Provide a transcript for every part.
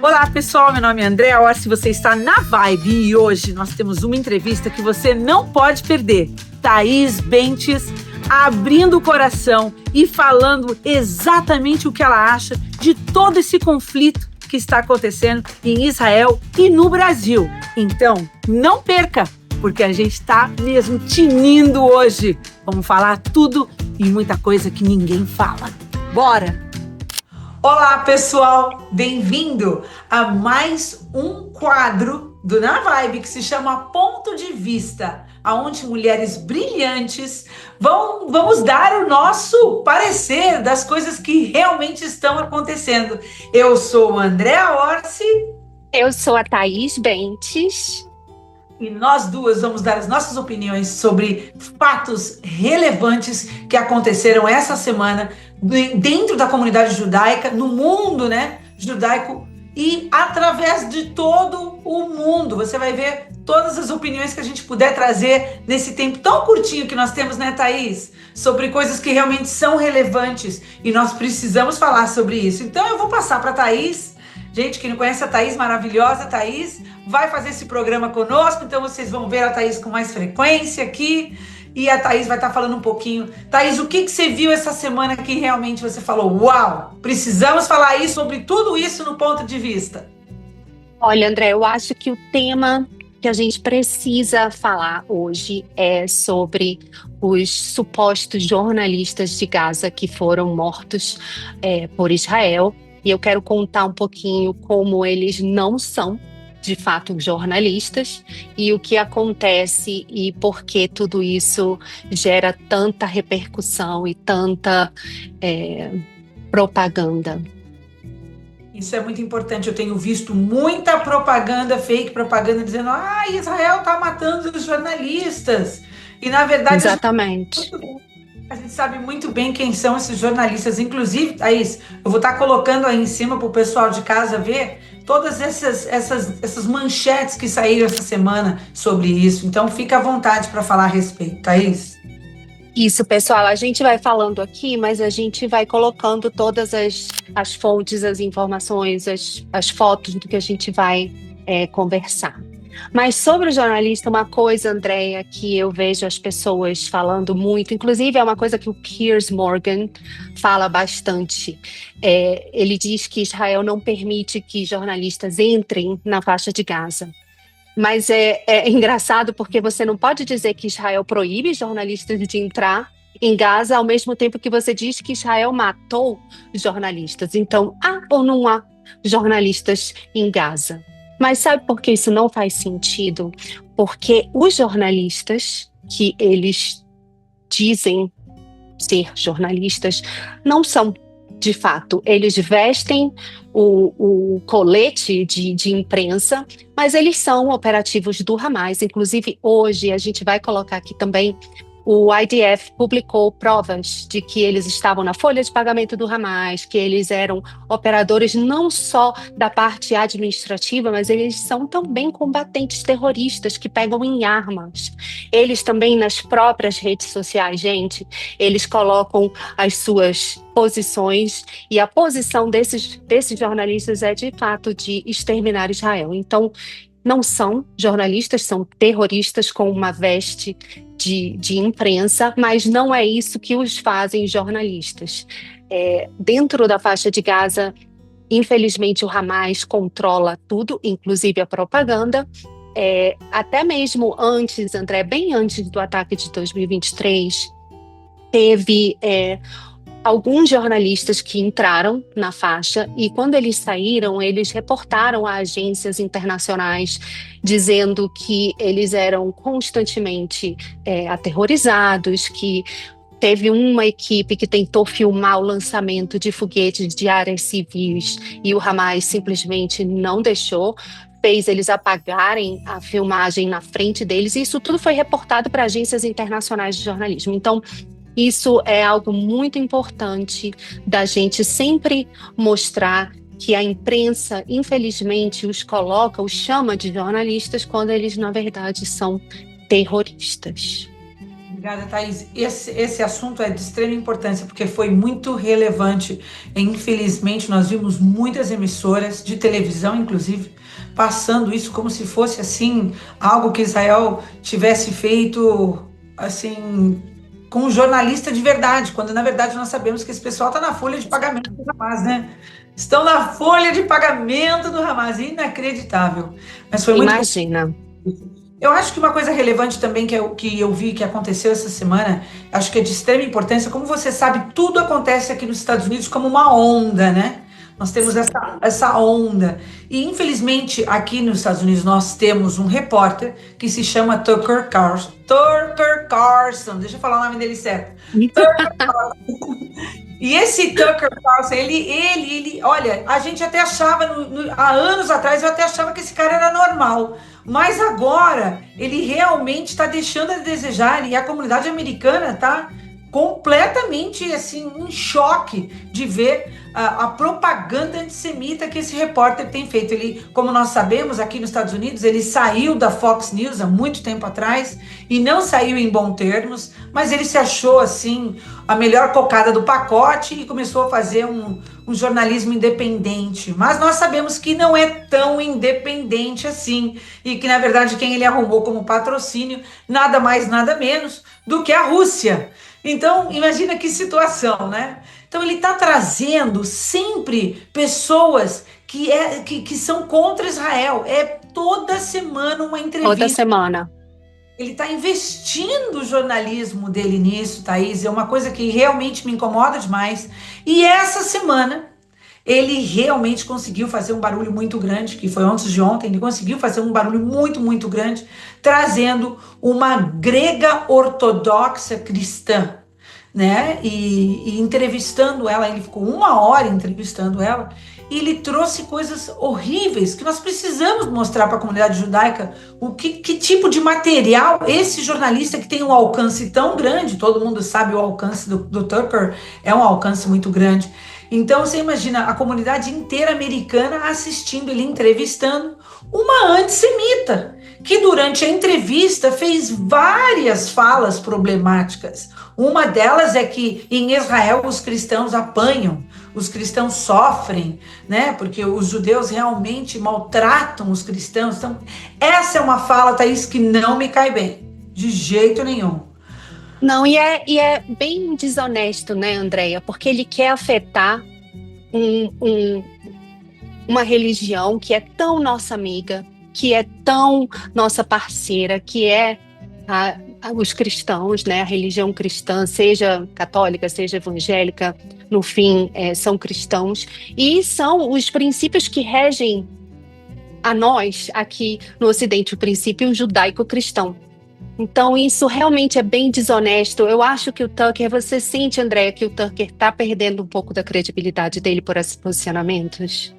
Olá pessoal, meu nome é Andréa Orsi, você está na Vibe e hoje nós temos uma entrevista que você não pode perder. Thaís Bentes abrindo o coração e falando exatamente o que ela acha de todo esse conflito que está acontecendo em Israel e no Brasil. Então, não perca, porque a gente está mesmo tinindo hoje. Vamos falar tudo e muita coisa que ninguém fala. Bora! Olá, pessoal! Bem-vindo a mais um quadro do Na Vibe que se chama Ponto de Vista, onde mulheres brilhantes vamos dar o nosso parecer das coisas que realmente estão acontecendo. Eu sou a Andréa Orsi. Eu sou a Thaís Bentes. E nós duas vamos dar as nossas opiniões sobre fatos relevantes que aconteceram essa semana dentro da comunidade judaica, no mundo, judaico e através de todo o mundo. Você vai ver todas as opiniões que a gente puder trazer nesse tempo tão curtinho que nós temos, né, Thaís? Sobre coisas que realmente são relevantes e nós precisamos falar sobre isso. Então eu vou passar para a Thaís. Gente que não conhece a Thaís, maravilhosa Thaís, vai fazer esse programa conosco, então vocês vão ver a Thaís com mais frequência aqui, e a Thaís vai estar falando um pouquinho. Thaís, o que você viu essa semana que realmente você falou, uau, precisamos falar aí sobre tudo isso no ponto de vista? Olha, André, eu acho que o tema que a gente precisa falar hoje é sobre os supostos jornalistas de Gaza que foram mortos por Israel. E eu quero contar um pouquinho como eles não são, de fato, jornalistas e o que acontece e por que tudo isso gera tanta repercussão e tanta propaganda. Isso é muito importante. Eu tenho visto muita propaganda, fake propaganda, dizendo Israel está matando os jornalistas. E, na verdade, exatamente. A gente sabe muito bem quem são esses jornalistas. Inclusive, Thaís, eu vou estar colocando aí em cima para o pessoal de casa ver todas essas manchetes que saíram essa semana sobre isso. Então, fica à vontade para falar a respeito, Thaís. Isso, pessoal, a gente vai falando aqui, mas a gente vai colocando todas as fontes, as informações, as fotos do que a gente vai conversar. Mas sobre o jornalista, uma coisa, Andréia, que eu vejo as pessoas falando muito, inclusive é uma coisa que o Piers Morgan fala bastante. Ele diz que Israel não permite que jornalistas entrem na faixa de Gaza. Mas é engraçado porque você não pode dizer que Israel proíbe jornalistas de entrar em Gaza ao mesmo tempo que você diz que Israel matou jornalistas. Então, há ou não há jornalistas em Gaza? Mas sabe por que isso não faz sentido? Porque os jornalistas que eles dizem ser jornalistas não são, de fato. Eles vestem o colete de imprensa, mas eles são operativos do Hamas. Inclusive, hoje, a gente vai colocar aqui também, o IDF publicou provas de que eles estavam na folha de pagamento do Hamas, que eles eram operadores não só da parte administrativa, mas eles são também combatentes terroristas que pegam em armas. Eles também nas próprias redes sociais, gente, eles colocam as suas posições e a posição desses jornalistas é de fato de exterminar Israel. Então, não são jornalistas, são terroristas com uma veste de imprensa, mas não é isso que os fazem jornalistas. Dentro da faixa de Gaza, infelizmente o Hamas controla tudo, inclusive a propaganda. Até mesmo antes, André, bem antes do ataque de 2023, teve alguns jornalistas que entraram na faixa e quando eles saíram, eles reportaram a agências internacionais dizendo que eles eram constantemente aterrorizados, que teve uma equipe que tentou filmar o lançamento de foguetes de áreas civis e o Hamas simplesmente não deixou, fez eles apagarem a filmagem na frente deles, e isso tudo foi reportado para agências internacionais de jornalismo. Então, isso é algo muito importante da gente sempre mostrar que a imprensa, infelizmente, os chama de jornalistas quando eles, na verdade, são terroristas. Obrigada, Thaís. Esse assunto é de extrema importância, porque foi muito relevante. E, infelizmente, nós vimos muitas emissoras de televisão, inclusive, passando isso como se fosse assim algo que Israel tivesse feito assim com um jornalista de verdade, quando na verdade nós sabemos que esse pessoal está na folha de pagamento do Hamas, né? Estão na folha de pagamento do Hamas, inacreditável. Mas foi muito. Imagina. Eu acho que uma coisa relevante também que eu vi que aconteceu essa semana, acho que é de extrema importância, como você sabe, tudo acontece aqui nos Estados Unidos como uma onda, né? Nós temos essa onda. E, infelizmente, aqui nos Estados Unidos, nós temos um repórter que se chama Tucker Carlson. Tucker Carlson, deixa eu falar o nome dele certo. E esse Tucker Carlson, ele, olha, a gente até achava, há anos atrás, eu até achava que esse cara era normal. Mas agora, ele realmente está deixando a desejar e a comunidade americana está completamente, assim, em choque de ver a propaganda antissemita que esse repórter tem feito. Ele, como nós sabemos, aqui nos Estados Unidos, ele saiu da Fox News há muito tempo atrás e não saiu em bons termos, mas ele se achou, assim, a melhor cocada do pacote e começou a fazer um jornalismo independente. Mas nós sabemos que não é tão independente assim e que, na verdade, quem ele arrumou como patrocínio, nada mais, nada menos do que a Rússia. Então, imagina que situação, né? Então, ele está trazendo sempre pessoas que são contra Israel. É toda semana uma entrevista. Toda semana. Ele está investindo o jornalismo dele nisso, Thaís. É uma coisa que realmente me incomoda demais. E essa semana, ele realmente conseguiu fazer um barulho muito grande, que foi antes de ontem, ele conseguiu fazer um barulho muito, muito grande, trazendo uma grega ortodoxa cristã, né? E entrevistando ela, ele ficou 1 hora entrevistando ela, e ele trouxe coisas horríveis que nós precisamos mostrar para a comunidade judaica que tipo de material esse jornalista que tem um alcance tão grande, todo mundo sabe o alcance do Tucker, é um alcance muito grande. Então você imagina a comunidade inteira americana assistindo ele entrevistando uma antissemita, que durante a entrevista fez várias falas problemáticas. Uma delas é que em Israel os cristãos apanham, os cristãos sofrem, né? Porque os judeus realmente maltratam os cristãos. Então, essa é uma fala, Thaís, que não me cai bem, de jeito nenhum. Não, e é bem desonesto, né, Andréia? Porque ele quer afetar uma religião que é tão nossa amiga, que é tão nossa parceira, que é os cristãos, né? A religião cristã, seja católica, seja evangélica, no fim, são cristãos. E são os princípios que regem a nós, aqui no Ocidente, o princípio judaico-cristão. Então, isso realmente é bem desonesto. Eu acho que o Tucker, você sente, Andréia, que o Tucker está perdendo um pouco da credibilidade dele por esses posicionamentos?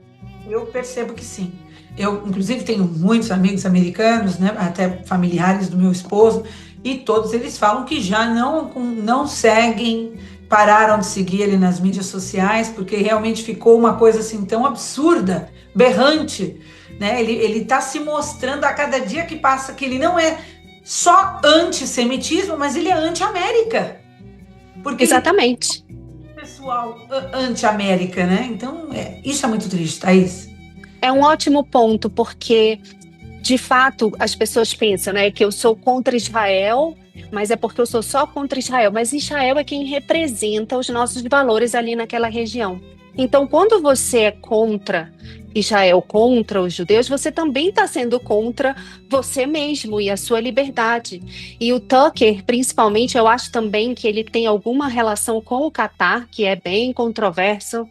Eu percebo que sim. Eu, inclusive, tenho muitos amigos americanos, né, até familiares do meu esposo, e todos eles falam que já não seguem, pararam de seguir ele nas mídias sociais, porque realmente ficou uma coisa assim tão absurda, berrante, né? Ele está se mostrando a cada dia que passa que ele não é só antissemitismo, mas ele é anti-América. Porque exatamente. Pessoal anti-América, né? Então, isso é muito triste, Thaís. É um ótimo ponto, porque, de fato, as pessoas pensam, né, que eu sou contra Israel, mas é porque eu sou só contra Israel. Mas Israel é quem representa os nossos valores ali naquela região. Então, quando você é contra Israel, contra os judeus, você também está sendo contra você mesmo e a sua liberdade. E o Tucker, principalmente, eu acho também que ele tem alguma relação com o Catar, que é bem controverso,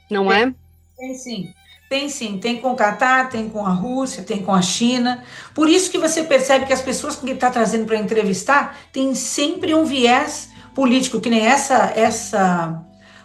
não é? Tem sim. Tem sim, tem com o Catar, tem com a Rússia, tem com a China. Por isso que você percebe que as pessoas que ele está trazendo para entrevistar tem sempre um viés político, que nem essa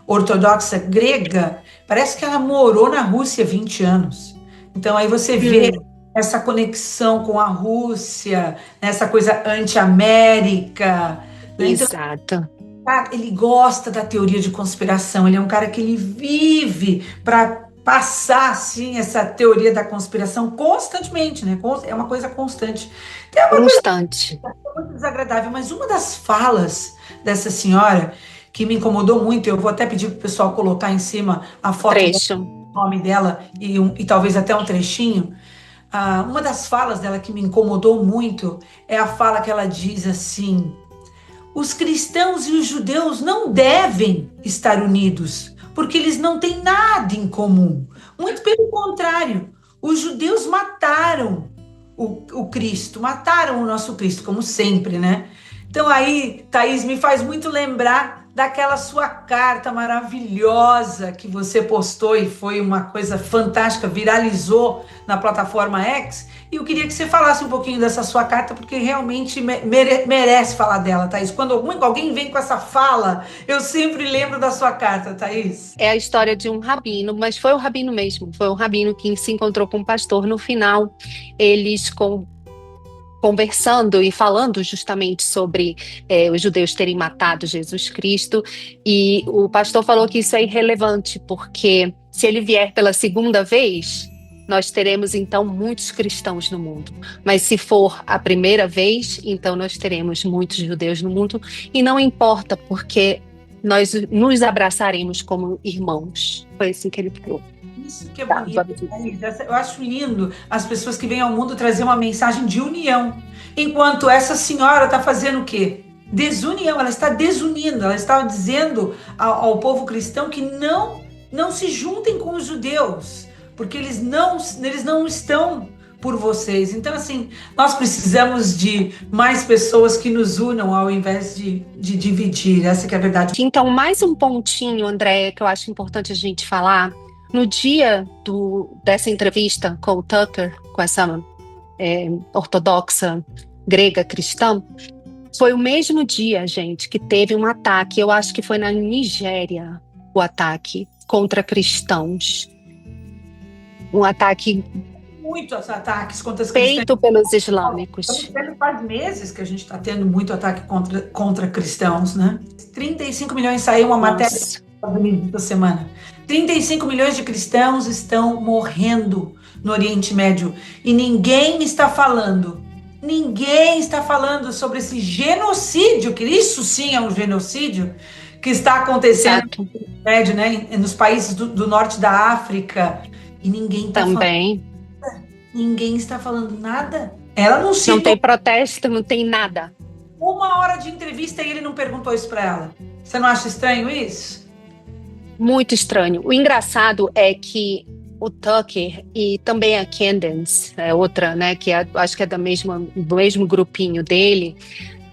ortodoxa grega, parece que ela morou na Rússia 20 anos. Então aí você vê essa conexão com a Rússia, essa coisa anti-América. Né? Exato. Então, ele gosta da teoria de conspiração, ele é um cara que ele vive para passar, assim, essa teoria da conspiração constantemente, né? É uma coisa constante. Tem uma coisa Constante. muito desagradável, mas uma das falas dessa senhora que me incomodou muito, eu vou até pedir para o pessoal colocar em cima a foto do Trecho. nome dela e talvez até um trechinho. Uma das falas dela que me incomodou muito é a fala que ela diz assim: os cristãos e os judeus não devem estar unidos, porque eles não têm nada em comum. Muito pelo contrário, os judeus mataram o Cristo, mataram o nosso Cristo, como sempre, né? Então aí, Thaís, me faz muito lembrar daquela sua carta maravilhosa que você postou e foi uma coisa fantástica, viralizou na plataforma X. E eu queria que você falasse um pouquinho dessa sua carta, porque realmente merece falar dela, Thaís. Quando alguém vem com essa fala, eu sempre lembro da sua carta, Thaís. É a história de um rabino, mas foi o rabino mesmo. Foi um rabino que se encontrou com um pastor. No final, eles conversando e falando justamente sobre os judeus terem matado Jesus Cristo, e o pastor falou que isso é irrelevante, porque se ele vier pela segunda vez, nós teremos então muitos cristãos no mundo. Mas se for a primeira vez, então nós teremos muitos judeus no mundo, e não importa, porque nós nos abraçaremos como irmãos. Foi assim que ele falou. Isso que é bonito, Thaís. Eu acho lindo as pessoas que vêm ao mundo trazer uma mensagem de união. Enquanto essa senhora está fazendo o quê? Desunião, ela está desunindo, ela está dizendo ao povo cristão que não se juntem com os judeus, porque eles não estão por vocês. Então, assim, nós precisamos de mais pessoas que nos unam ao invés de dividir. Essa que é a verdade. Então, mais um pontinho, André, que eu acho importante a gente falar. No dia dessa entrevista com o Tucker, com essa ortodoxa grega cristã, foi o mesmo dia, gente, que teve um ataque, eu acho que foi na Nigéria, o ataque contra cristãos. Um ataque Muitos ataques contra as cristãs. feito pelos islâmicos. Faz meses que a gente está tendo muito ataque contra cristãos, né? 35 milhões, saiu uma matéria nos Estados Unidos essa semana. 35 milhões de cristãos estão morrendo no Oriente Médio e ninguém está falando sobre esse genocídio, que isso sim é um genocídio, que está acontecendo no Oriente Médio, né? Nos países do norte da África. E ninguém está também. Ninguém está falando nada. Ela não citou. Não tem protesto, não tem nada. 1 hora de entrevista e ele não perguntou isso para ela. Você não acha estranho isso? Muito estranho. O engraçado é que o Tucker e também a Candace, outra, né, que acho que é do mesmo grupinho dele,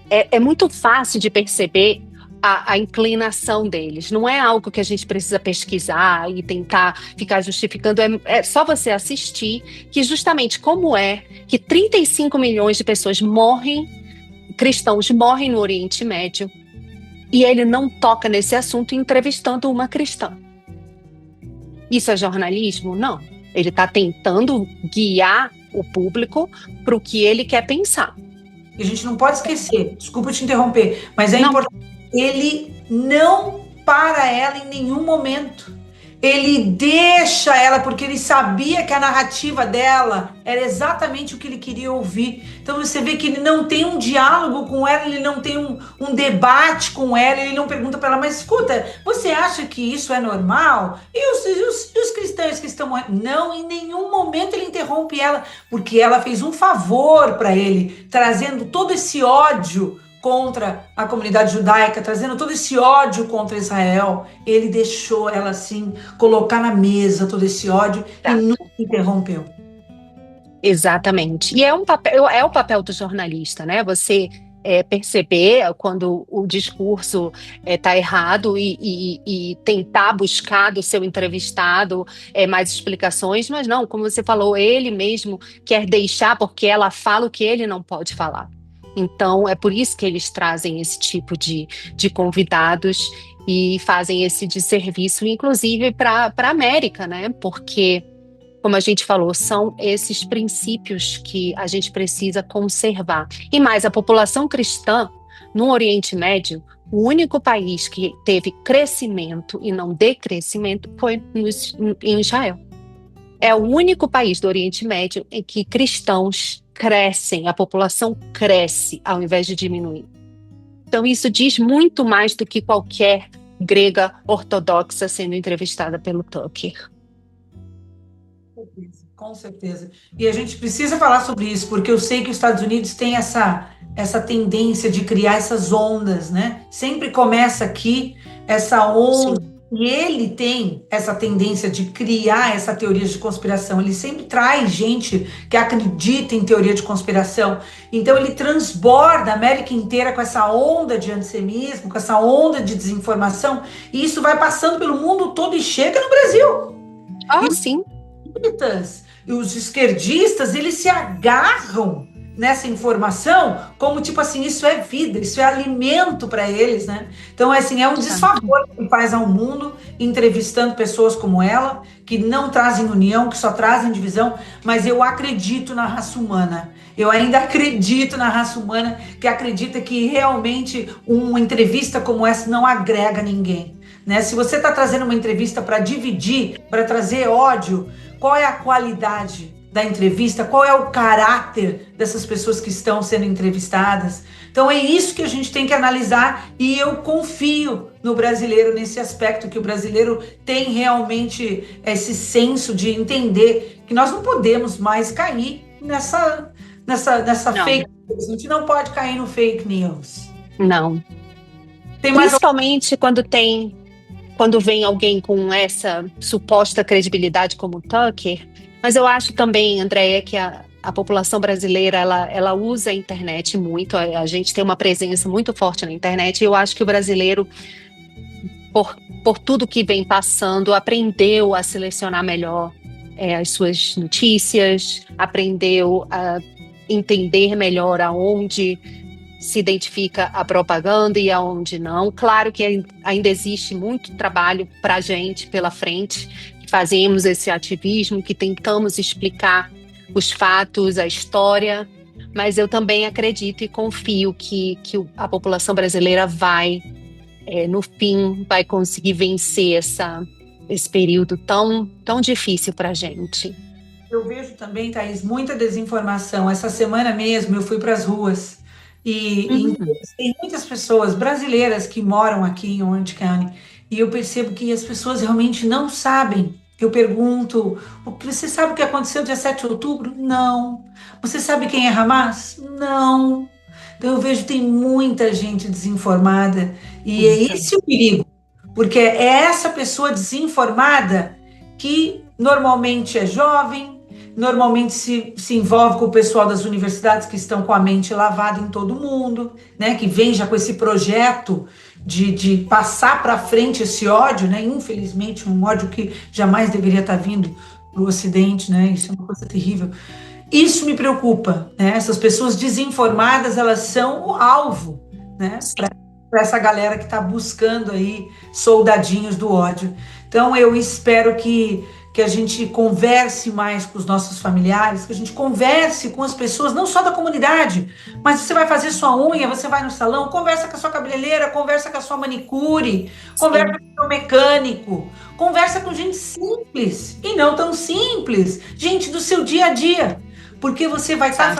é muito fácil de perceber a inclinação deles. Não é algo que a gente precisa pesquisar e tentar ficar justificando. É só você assistir que justamente como é que 35 milhões de pessoas cristãos morrem no Oriente Médio, e ele não toca nesse assunto entrevistando uma cristã. Isso é jornalismo? Não. Ele está tentando guiar o público para o que ele quer pensar. E a gente não pode esquecer, desculpa te interromper, mas é importante. Ele não para ela em nenhum momento. Ele deixa ela porque ele sabia que a narrativa dela era exatamente o que ele queria ouvir. Então você vê que ele não tem um diálogo com ela, ele não tem um debate com ela, ele não pergunta para ela, mas escuta, você acha que isso é normal? E os cristãos que estão morrendo? Não, em nenhum momento ele interrompe ela, porque ela fez um favor para ele, trazendo todo esse ódio contra a comunidade judaica, trazendo todo esse ódio contra Israel. Ele deixou ela assim colocar na mesa todo esse ódio e nunca interrompeu. Exatamente. E é o papel do jornalista, né? Você perceber quando o discurso está errado e tentar buscar do seu entrevistado mais explicações, mas não, como você falou, ele mesmo quer deixar porque ela fala o que ele não pode falar. Então, é por isso que eles trazem esse tipo de convidados e fazem esse desserviço, inclusive para a América, né? Porque, como a gente falou, são esses princípios que a gente precisa conservar. E mais, a população cristã no Oriente Médio, o único país que teve crescimento e não decrescimento foi em Israel. É o único país do Oriente Médio em que cristãos crescem, a população cresce ao invés de diminuir. Então isso diz muito mais do que qualquer grega ortodoxa sendo entrevistada pelo Tucker. Com certeza. E a gente precisa falar sobre isso, porque eu sei que os Estados Unidos têm essa tendência de criar essas ondas, né? Sempre começa aqui essa onda, sim, e ele tem essa tendência de criar essa teoria de conspiração. Ele sempre traz gente que acredita em teoria de conspiração. Então ele transborda a América inteira com essa onda de antissemismo, com essa onda de desinformação, e isso vai passando pelo mundo todo e chega no Brasil. Sim. E os esquerdistas, eles se agarram nessa informação como tipo assim, isso é vida, isso é alimento para eles, né? Então, assim, é um desfavor que faz ao mundo entrevistando pessoas como ela, que não trazem união, que só trazem divisão, mas eu acredito na raça humana. Eu ainda acredito na raça humana, que acredita que realmente uma entrevista como essa não agrega ninguém, né? Se você está trazendo uma entrevista para dividir, para trazer ódio, qual é a qualidade da entrevista? Qual é o caráter dessas pessoas que estão sendo entrevistadas? Então é isso que a gente tem que analisar, e eu confio no brasileiro nesse aspecto, que o brasileiro tem realmente esse senso de entender que nós não podemos mais cair nessa fake news. A gente não pode cair no fake news. Não. Principalmente quando vem alguém com essa suposta credibilidade como o Tucker. Mas eu acho também, Andréia, que a população brasileira, ela usa a internet muito, a gente tem uma presença muito forte na internet, e eu acho que o brasileiro, por tudo que vem passando, aprendeu a selecionar melhor as suas notícias, aprendeu a entender melhor aonde se identifica a propaganda e aonde não. Claro que ainda existe muito trabalho para a gente pela frente, que fazemos esse ativismo, que tentamos explicar os fatos, a história, mas eu também acredito e confio que a população brasileira vai, no fim, vai conseguir vencer esse período tão difícil para a gente. Eu vejo também, Thaís, muita desinformação. Essa semana mesmo eu fui para as ruas e tem muitas pessoas brasileiras que moram aqui em Orange County, e eu percebo que as pessoas realmente não sabem. Eu pergunto, você sabe o que aconteceu dia 7 de outubro? Não. Você sabe quem é Hamas? Não. Então eu vejo que tem muita gente desinformada, e é esse o perigo, porque é essa pessoa desinformada que normalmente é jovem, normalmente se envolve com o pessoal das universidades que estão com a mente lavada em todo mundo, né, que vem já com esse projeto de passar para frente esse ódio, né, infelizmente um ódio que jamais deveria estar vindo do Ocidente, né, isso é uma coisa terrível. Isso me preocupa, né, essas pessoas desinformadas, elas são o alvo, né, para essa galera que está buscando aí soldadinhos do ódio. Então eu espero que a gente converse mais com os nossos familiares, que a gente converse com as pessoas, não só da comunidade, mas você vai fazer sua unha, você vai no salão, conversa com a sua cabeleireira, conversa com a sua manicure, conversa com o seu mecânico, conversa com gente simples, e não tão simples, gente do seu dia a dia, porque você vai estar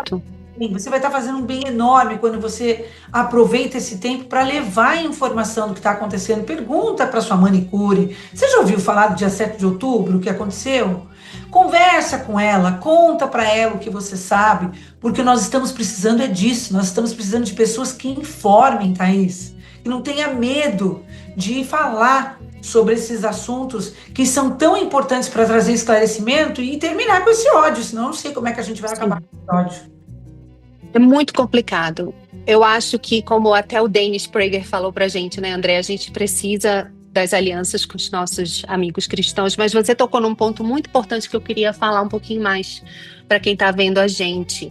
fazendo um bem enorme quando você aproveita esse tempo para levar a informação do que está acontecendo. Pergunta para sua manicure, você já ouviu falar do dia 7 de outubro, o que aconteceu? Conversa com ela, conta para ela o que você sabe, porque nós estamos precisando disso, nós estamos precisando de pessoas que informem, Thaís, que não tenha medo de falar sobre esses assuntos que são tão importantes para trazer esclarecimento e terminar com esse ódio, senão eu não sei como é que a gente vai acabar com esse ódio. É muito complicado. Eu acho que, como até o Dennis Prager falou pra gente, né, André, a gente precisa das alianças com os nossos amigos cristãos, mas você tocou num ponto muito importante que eu queria falar um pouquinho mais para quem está vendo a gente.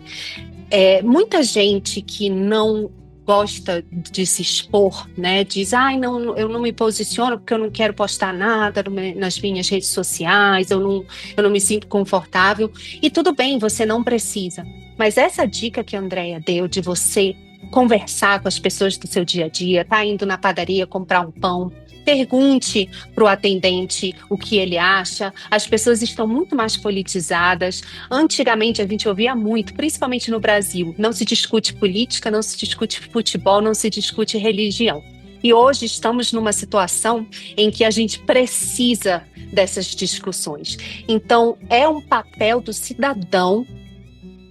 Muita gente que não gosta de se expor, né, diz, não, eu não me posiciono porque eu não quero postar nada nas minhas redes sociais, eu não me sinto confortável, e tudo bem, você não precisa. Mas essa dica que a Andréia deu de você conversar com as pessoas do seu dia a dia, está indo na padaria comprar um pão, pergunte para o atendente o que ele acha. As pessoas estão muito mais politizadas. Antigamente a gente ouvia muito, principalmente no Brasil, não se discute política, não se discute futebol, não se discute religião. E hoje estamos numa situação em que a gente precisa dessas discussões. Então, é um papel do cidadão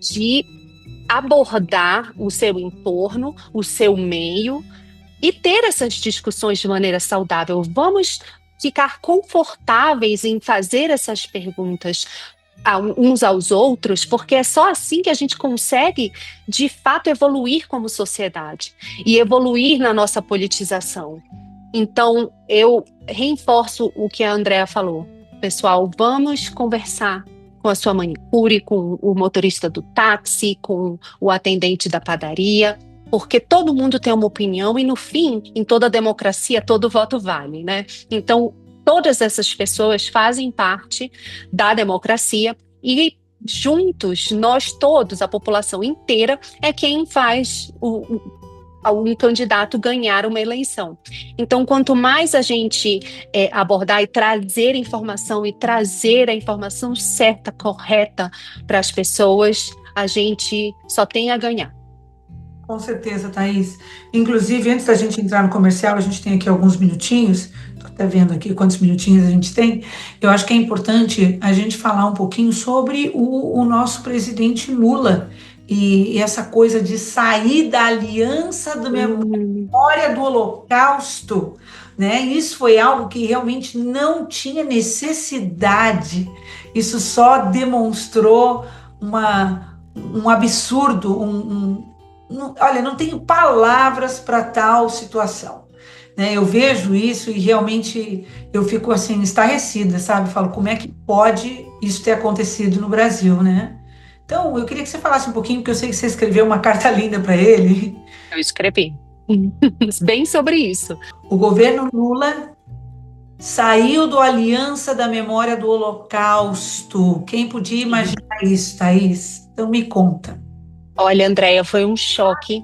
de abordar o seu entorno, o seu meio e ter essas discussões de maneira saudável. Vamos ficar confortáveis em fazer essas perguntas uns aos outros, porque é só assim que a gente consegue, de fato, evoluir como sociedade e evoluir na nossa politização. Então, eu reforço o que a Andrea falou. Pessoal, vamos conversar com a sua manicure, com o motorista do táxi, com o atendente da padaria, porque todo mundo tem uma opinião e, no fim, em toda democracia, todo voto vale, né? Então, todas essas pessoas fazem parte da democracia e juntos, nós todos, a população inteira, é quem faz um candidato ganhar uma eleição. Então, quanto mais a gente abordar e trazer informação e trazer a informação certa, correta para as pessoas, a gente só tem a ganhar. Com certeza, Thaís. Inclusive, antes da gente entrar no comercial, a gente tem aqui alguns minutinhos. Tá vendo aqui quantos minutinhos a gente tem? Eu acho que é importante a gente falar um pouquinho sobre o nosso presidente Lula e essa coisa de sair da aliança da memória do Holocausto, né? Isso foi algo que realmente não tinha necessidade. Isso só demonstrou um absurdo, olha, não tenho palavras para tal situação. Eu vejo isso e realmente eu fico assim, estarrecida, sabe? Falo, como é que pode isso ter acontecido no Brasil, né? Então, eu queria que você falasse um pouquinho, porque eu sei que você escreveu uma carta linda para ele. Eu escrevi bem sobre isso. O governo Lula saiu da aliança da memória do Holocausto. Quem podia imaginar isso, Thaís? Então, me conta. Olha, Andréia, foi um choque.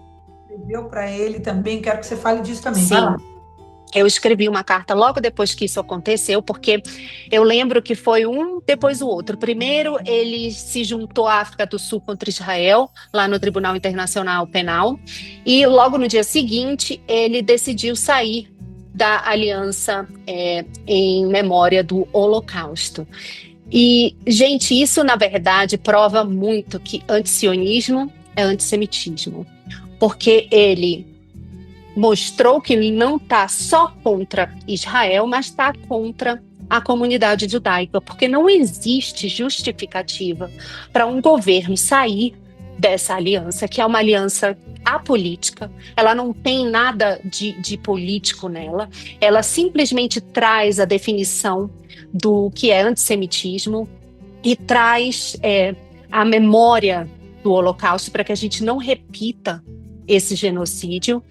Escreveu para ele também, quero que você fale disso também. Sim. Vai lá. Eu escrevi uma carta logo depois que isso aconteceu, porque eu lembro que foi um depois o outro. Primeiro, ele se juntou à África do Sul contra Israel, lá no Tribunal Internacional Penal, e logo no dia seguinte, ele decidiu sair da aliança em memória do Holocausto. E, gente, isso, na verdade, prova muito que antisionismo é antissemitismo, porque ele mostrou que ele não está só contra Israel, mas está contra a comunidade judaica, porque não existe justificativa para um governo sair dessa aliança, que é uma aliança apolítica. Ela não tem nada de político nela, ela simplesmente traz a definição do que é antissemitismo e traz a memória do Holocausto para que a gente não repita esse genocídio.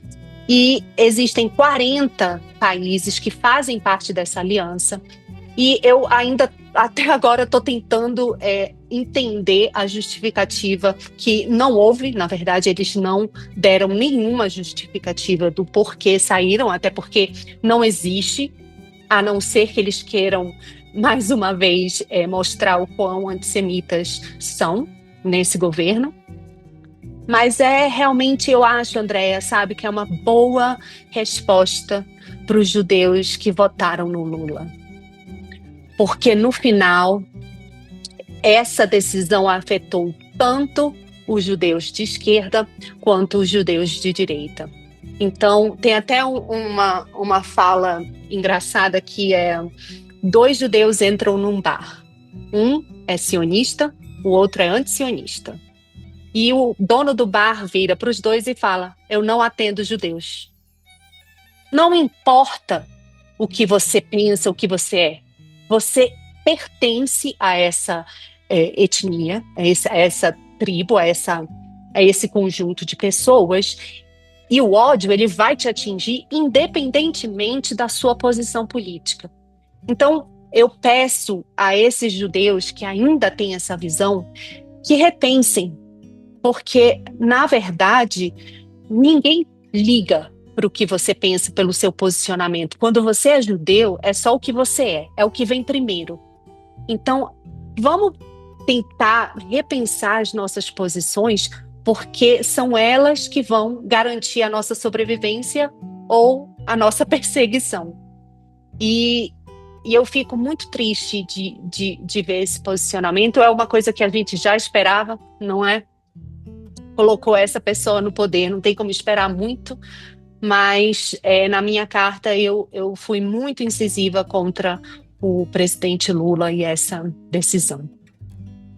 E existem 40 países que fazem parte dessa aliança. E eu ainda, até agora, estou tentando entender a justificativa que não houve. Na verdade, eles não deram nenhuma justificativa do porquê saíram, até porque não existe, a não ser que eles queiram, mais uma vez, mostrar o quão antissemitas são nesse governo. Mas realmente, eu acho, Andréia, sabe, que é uma boa resposta para os judeus que votaram no Lula. Porque, no final, essa decisão afetou tanto os judeus de esquerda quanto os judeus de direita. Então, tem até uma fala engraçada que é: 2 judeus entram num bar. Um é sionista, o outro é antissionista. E o dono do bar vira para os 2 e fala: eu não atendo judeus. Não importa o que você pensa, o que você é. Você pertence a essa etnia, a essa tribo, a esse conjunto de pessoas. E o ódio, ele vai te atingir independentemente da sua posição política. Então, eu peço a esses judeus que ainda têm essa visão que repensem. Porque, na verdade, ninguém liga para o que você pensa, pelo seu posicionamento. Quando você é judeu, é só o que você é o que vem primeiro. Então, vamos tentar repensar as nossas posições, porque são elas que vão garantir a nossa sobrevivência ou a nossa perseguição. E eu fico muito triste de ver esse posicionamento. É uma coisa que a gente já esperava, não é? Colocou essa pessoa no poder, não tem como esperar muito, mas na minha carta eu fui muito incisiva contra o presidente Lula e essa decisão.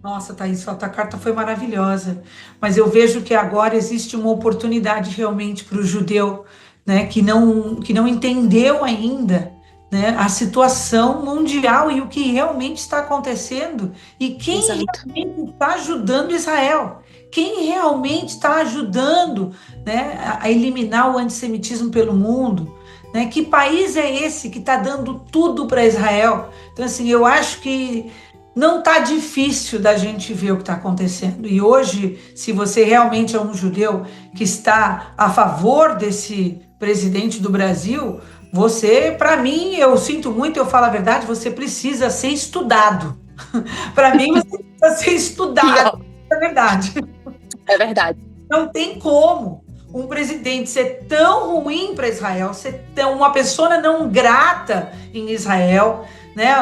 Nossa, Thaís, sua carta foi maravilhosa, mas eu vejo que agora existe uma oportunidade realmente para o judeu, né, que não entendeu ainda, né, a situação mundial e o que realmente está acontecendo e quem Exato. realmente está ajudando Israel, quem realmente está ajudando, né, a eliminar o antissemitismo pelo mundo, né, que país é esse que está dando tudo para Israel? Então, assim, eu acho que não está difícil da gente ver o que está acontecendo. E hoje, se você realmente é um judeu que está a favor desse presidente do Brasil, você, para mim, eu sinto muito, eu falo a verdade, você precisa ser estudado. Para mim, você precisa ser estudado, é verdade. É verdade. Não tem como um presidente ser tão ruim para Israel, ser uma pessoa não grata em Israel, né?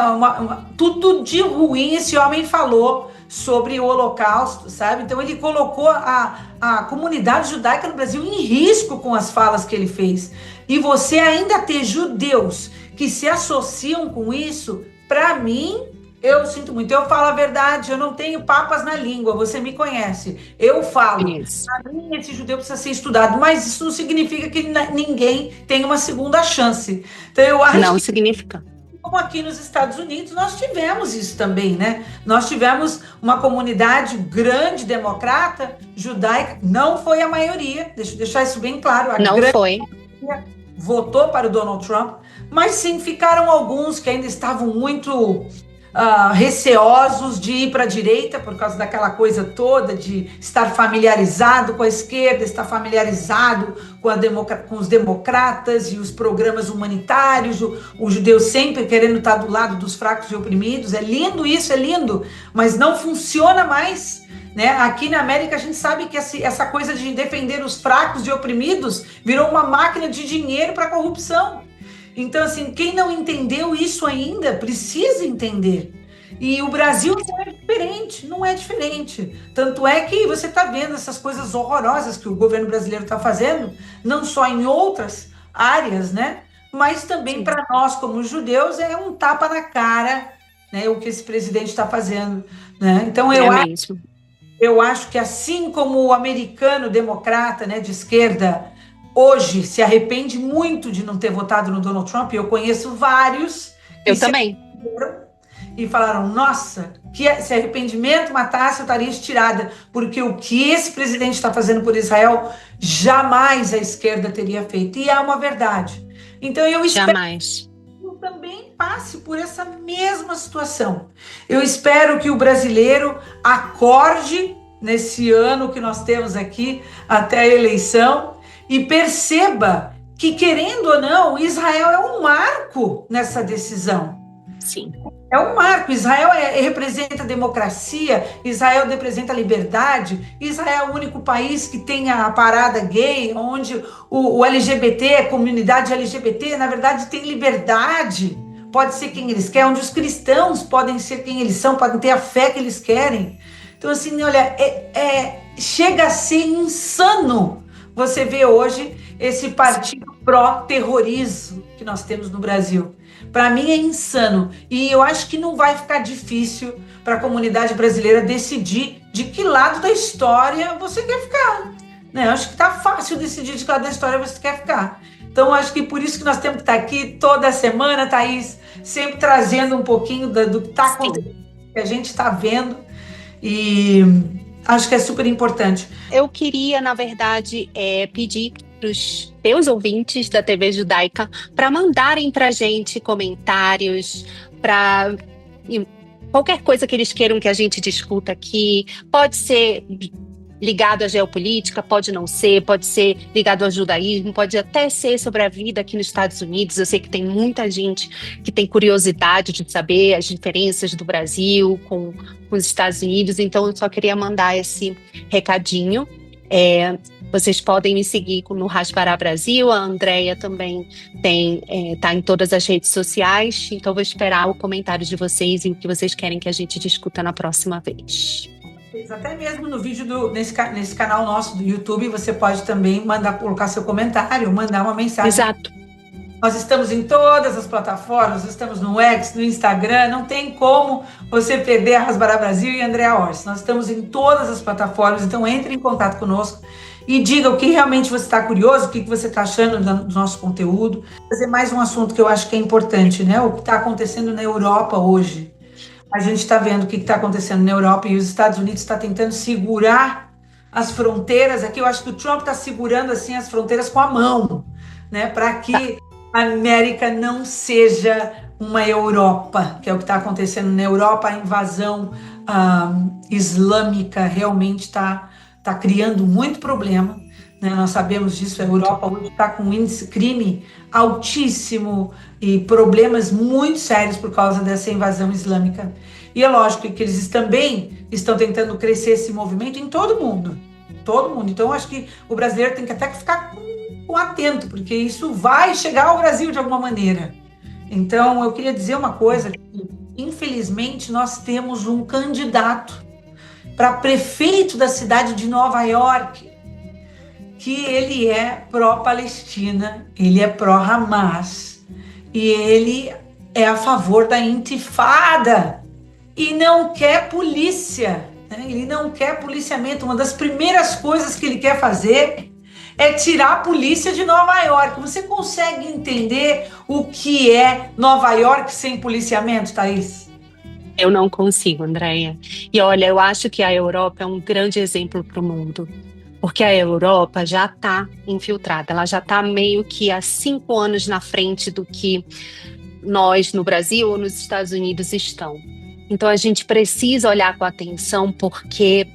Tudo de ruim esse homem falou sobre o Holocausto, sabe? Então ele colocou a comunidade judaica no Brasil em risco com as falas que ele fez. E você ainda ter judeus que se associam com isso, para mim, eu sinto muito. Eu falo a verdade, eu não tenho papas na língua, você me conhece. Eu falo, para mim esse judeu precisa ser estudado, mas isso não significa que ninguém tem uma segunda chance. Então eu acho não significa. Como aqui nos Estados Unidos, nós tivemos isso também, né? Nós tivemos uma comunidade grande democrata, judaica, não foi a maioria, deixa eu deixar isso bem claro. Não foi. Votou para o Donald Trump, mas sim ficaram alguns que ainda estavam muito receosos de ir para a direita, por causa daquela coisa toda de estar familiarizado com a esquerda, estar familiarizado com os democratas e os programas humanitários, o judeu sempre querendo estar do lado dos fracos e oprimidos. É lindo isso, é lindo, mas não funciona mais. Né? Aqui na América a gente sabe que essa coisa de defender os fracos e oprimidos virou uma máquina de dinheiro para a corrupção. Então, assim, quem não entendeu isso ainda, precisa entender. E o Brasil não é diferente. Tanto é que você está vendo essas coisas horrorosas que o governo brasileiro está fazendo, não só em outras áreas, né? Mas também para nós, como judeus, é um tapa na cara, né? O que esse presidente está fazendo, né? Então, eu acho que assim como o americano democrata, né, de esquerda, hoje se arrepende muito de não ter votado no Donald Trump. Eu conheço vários. Eu também. E falaram, nossa, que se arrependimento matasse, eu estaria estirada, porque o que esse presidente está fazendo por Israel, jamais a esquerda teria feito. E é uma verdade. Então eu espero que também passe por essa mesma situação. Eu espero que o brasileiro acorde nesse ano que nós temos aqui, até a eleição, e perceba que, querendo ou não, Israel é um marco nessa decisão. Sim. É um marco. Israel representa a democracia, Israel representa a liberdade, Israel é o único país que tem a parada gay, onde o LGBT, a comunidade LGBT, na verdade, tem liberdade, pode ser quem eles querem, onde os cristãos podem ser quem eles são, podem ter a fé que eles querem. Então, assim, olha, chega a ser insano você vê hoje esse partido pró-terrorismo que nós temos no Brasil. Para mim é insano. E eu acho que não vai ficar difícil para a comunidade brasileira decidir de que lado da história você quer ficar. Né? Eu acho que está fácil decidir de que lado da história você quer ficar. Então, acho que por isso que nós temos que estar aqui toda semana, Thaís, sempre trazendo um pouquinho do que está acontecendo, que a gente está vendo. E acho que é super importante. Eu queria, na verdade, pedir para os teus ouvintes da TV Judaica para mandarem para a gente comentários, para qualquer coisa que eles queiram que a gente discuta aqui. Pode ser ligado à geopolítica, pode não ser, pode ser ligado ao judaísmo, pode até ser sobre a vida aqui nos Estados Unidos. Eu sei que tem muita gente que tem curiosidade de saber as diferenças do Brasil com os Estados Unidos, então eu só queria mandar esse recadinho. Vocês podem me seguir no Hasbará Brasil, a Andrea também tá em todas as redes sociais, então vou esperar o comentário de vocês e o que vocês querem que a gente discuta na próxima vez. Até mesmo no vídeo nesse canal nosso do YouTube, você pode também colocar seu comentário, mandar uma mensagem. Exato. Nós estamos em todas as plataformas, estamos no X, no Instagram, não tem como você perder a Hasbará Brasil e a Andrea Orsi. Nós estamos em todas as plataformas, então entre em contato conosco e diga o que realmente você está curioso, o que você está achando do nosso conteúdo. Vou fazer mais um assunto que eu acho que é importante, né? O que está acontecendo na Europa hoje. A gente está vendo o que está acontecendo na Europa e os Estados Unidos estão tentando segurar as fronteiras. Aqui eu acho que o Trump está segurando assim as fronteiras com a mão, né? Para que a América não seja uma Europa, que é o que está acontecendo na Europa. A invasão islâmica realmente está criando muito problema, né? Nós sabemos disso. A Europa hoje está com um índice de crime altíssimo e problemas muito sérios por causa dessa invasão islâmica. E é lógico que eles também estão tentando crescer esse movimento em todo mundo. Então, eu acho que o brasileiro tem que até ficar atento, porque isso vai chegar ao Brasil de alguma maneira. Então, eu queria dizer uma coisa, que, infelizmente, nós temos um candidato para prefeito da cidade de Nova York, que ele é pró-Palestina, ele é pró-Hamas, e ele é a favor da intifada, e não quer polícia, né? Ele não quer policiamento. Uma das primeiras coisas que ele quer fazer é tirar a polícia de Nova York. Você consegue entender o que é Nova York sem policiamento, Thaís? Eu não consigo, Andréia. E olha, eu acho que a Europa é um grande exemplo para o mundo. Porque a Europa já está infiltrada, ela já está meio que há 5 anos na frente do que nós no Brasil ou nos Estados Unidos estão. Então a gente precisa olhar com atenção, porque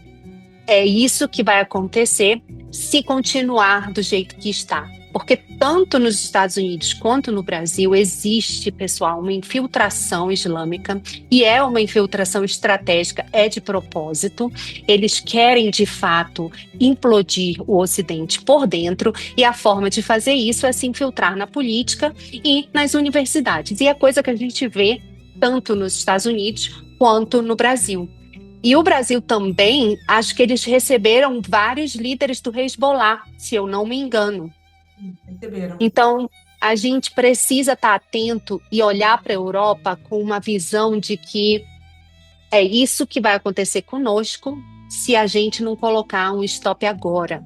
é isso que vai acontecer se continuar do jeito que está. Porque tanto nos Estados Unidos quanto no Brasil existe, pessoal, uma infiltração islâmica, e é uma infiltração estratégica, é de propósito. Eles querem, de fato, implodir o Ocidente por dentro, e a forma de fazer isso é se infiltrar na política e nas universidades. E é coisa que a gente vê tanto nos Estados Unidos quanto no Brasil. E o Brasil também, acho que eles receberam vários líderes do Hezbollah, se eu não me engano. Então, a gente precisa estar atento e olhar para a Europa com uma visão de que é isso que vai acontecer conosco se a gente não colocar um stop agora.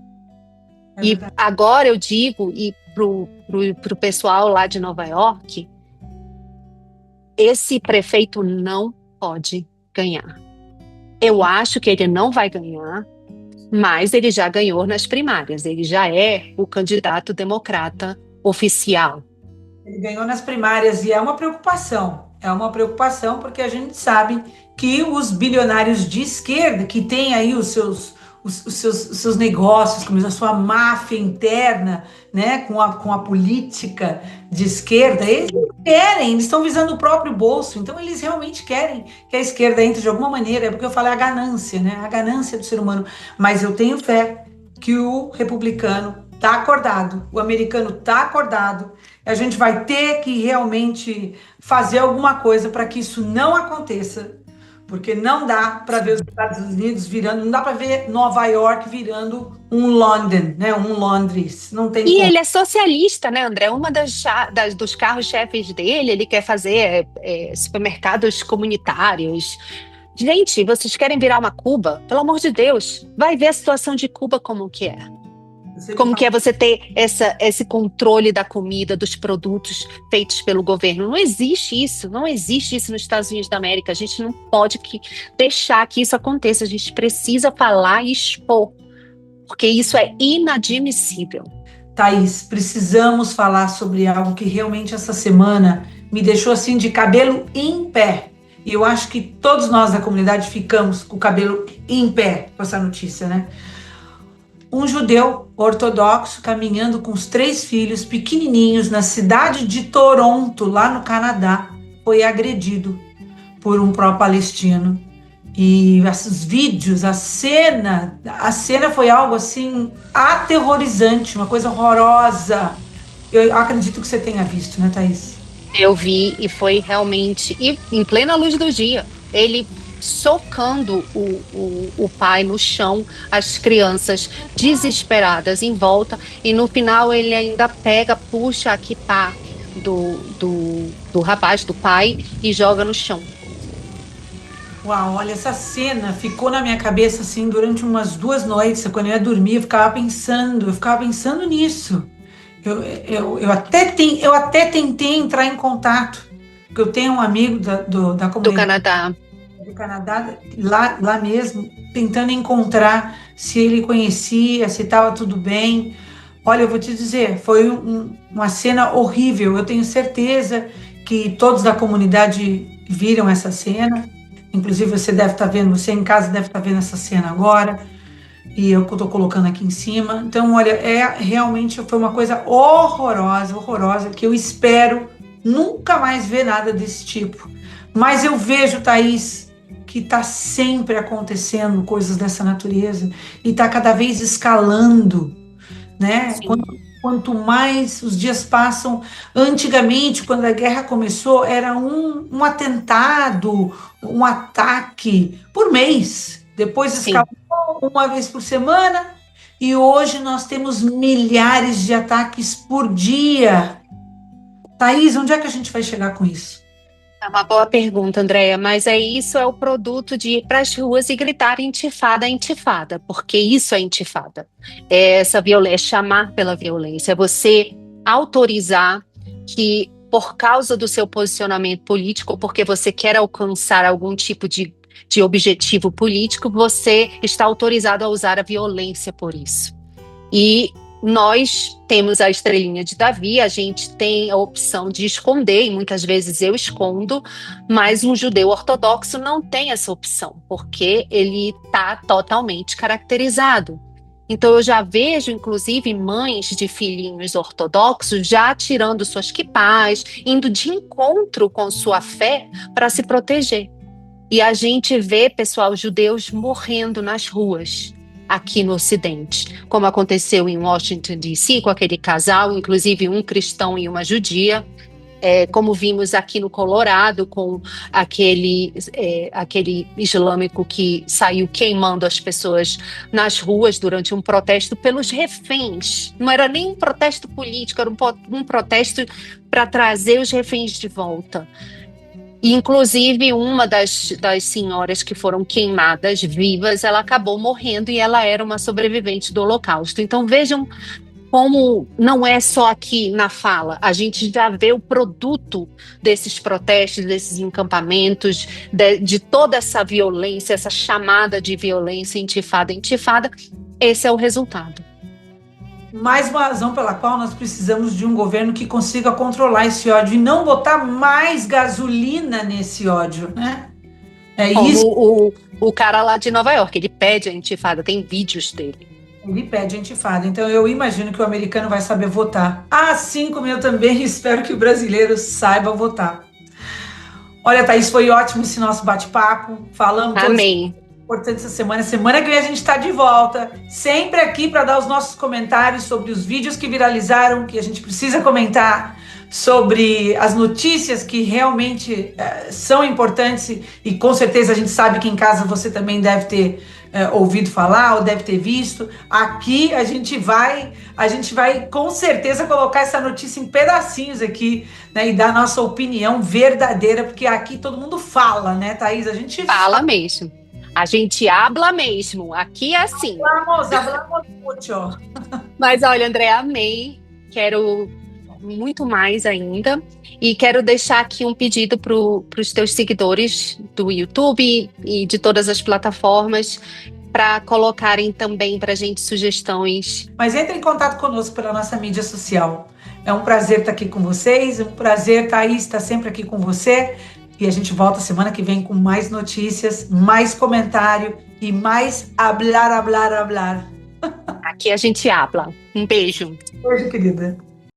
E agora eu digo, e pro pessoal lá de Nova York, esse prefeito não pode ganhar. Eu acho que ele não vai ganhar, mas ele já ganhou nas primárias, ele já é o candidato democrata oficial. Ele ganhou nas primárias e é uma preocupação porque a gente sabe que os bilionários de esquerda, que têm aí os seus negócios, como a sua máfia interna, né, com a política de esquerda, eles estão visando o próprio bolso, então eles realmente querem que a esquerda entre de alguma maneira, é porque eu falei a ganância, né, a ganância do ser humano, mas eu tenho fé que o republicano está acordado, o americano está acordado, a gente vai ter que realmente fazer alguma coisa para que isso não aconteça, porque não dá para ver os Estados Unidos virando, não dá para ver Nova York virando um London, né? Um Londres. Não tem como. Ele é socialista, né, André? Uma dos carros-chefes dele, ele quer fazer supermercados comunitários. Gente, vocês querem virar uma Cuba? Pelo amor de Deus, vai ver a situação de Cuba como que é. Como que é você ter esse controle da comida, dos produtos feitos pelo governo? Não existe isso nos Estados Unidos da América. A gente não pode deixar que isso aconteça. A gente precisa falar e expor, porque isso é inadmissível. Thaís, precisamos falar sobre algo que realmente essa semana me deixou assim de cabelo em pé. E eu acho que todos nós da comunidade ficamos com o cabelo em pé com essa notícia, né? um judeu ortodoxo caminhando com os 3 filhos pequenininhos na cidade de Toronto, lá no Canadá, foi agredido por um pró-palestino. E os vídeos, a cena foi algo assim aterrorizante, uma coisa horrorosa. Eu acredito que você tenha visto, né, Thaís? Eu vi e foi realmente, e em plena luz do dia, ele socando o pai no chão, as crianças desesperadas em volta, e no final ele ainda pega, puxa a kippá do rapaz, do pai, e joga no chão. Uau, olha, essa cena ficou na minha cabeça assim durante umas 2 noites. Quando eu ia dormir, eu ficava pensando nisso. Eu até tentei entrar em contato, porque eu tenho um amigo da Do comunidade Canadá. do Canadá, lá mesmo, tentando encontrar se ele conhecia, se estava tudo bem. Olha, eu vou te dizer, foi uma cena horrível. Eu tenho certeza que todos da comunidade viram essa cena. Inclusive, você em casa deve estar vendo essa cena agora. E eu estou colocando aqui em cima. Então, olha, realmente foi uma coisa horrorosa, que eu espero nunca mais ver nada desse tipo. Mas eu vejo, Thaís, que está sempre acontecendo coisas dessa natureza e está cada vez escalando, né? Sim. Quanto mais os dias passam, antigamente, quando a guerra começou, era um atentado, um ataque por mês. Depois Sim. escalou uma vez por semana, e hoje nós temos milhares de ataques por dia. Thaís, onde é que a gente vai chegar com isso? É uma boa pergunta, Andréia, mas isso é o produto de ir para as ruas e gritar intifada, intifada, porque isso é intifada. É essa violência, é chamar pela violência, é você autorizar que, por causa do seu posicionamento político, ou porque você quer alcançar algum tipo de objetivo político, você está autorizado a usar a violência por isso. E nós temos a estrelinha de Davi, a gente tem a opção de esconder, e muitas vezes eu escondo, mas um judeu ortodoxo não tem essa opção, porque ele está totalmente caracterizado. Então eu já vejo, inclusive, mães de filhinhos ortodoxos já tirando suas quipás, indo de encontro com sua fé para se proteger. E a gente vê, pessoal, judeus morrendo nas ruas aqui no Ocidente, como aconteceu em Washington, D.C., com aquele casal, inclusive um cristão e uma judia, como vimos aqui no Colorado, com aquele islâmico que saiu queimando as pessoas nas ruas durante um protesto pelos reféns. Não era nem um protesto político, era um protesto para trazer os reféns de volta. E, inclusive, uma das senhoras que foram queimadas vivas, ela acabou morrendo e ela era uma sobrevivente do Holocausto. Então, vejam como não é só aqui na fala, a gente já vê o produto desses protestos, desses encampamentos, de toda essa violência, essa chamada de violência, intifada, esse é o resultado. Mais uma razão pela qual nós precisamos de um governo que consiga controlar esse ódio e não botar mais gasolina nesse ódio, né? É isso. Como o cara lá de Nova York, ele pede a intifada, tem vídeos dele. Ele pede a intifada. Então eu imagino que o americano vai saber votar. Assim como eu também espero que o brasileiro saiba votar. Olha, Thaís, foi ótimo esse nosso bate-papo. Falamos Amém. Importante essa semana. Semana que vem a gente está de volta, sempre aqui para dar os nossos comentários sobre os vídeos que viralizaram, que a gente precisa comentar, sobre as notícias que realmente são importantes e com certeza a gente sabe que em casa você também deve ter ouvido falar ou deve ter visto. Aqui a gente vai com certeza colocar essa notícia em pedacinhos aqui, né, e dar nossa opinião verdadeira, porque aqui todo mundo fala, né, Thaís? A gente fala mesmo. A gente habla mesmo. Aqui é assim. Hablamos mucho. Mas olha, André, amei. Quero muito mais ainda. E quero deixar aqui um pedido para os teus seguidores do YouTube e de todas as plataformas para colocarem também para a gente sugestões. Mas entre em contato conosco pela nossa mídia social. É um prazer estar aqui com vocês. Um prazer, Thaís, estar sempre aqui com você. E a gente volta semana que vem com mais notícias, mais comentário e mais hablar. Aqui a gente habla. Um beijo. Beijo, querida.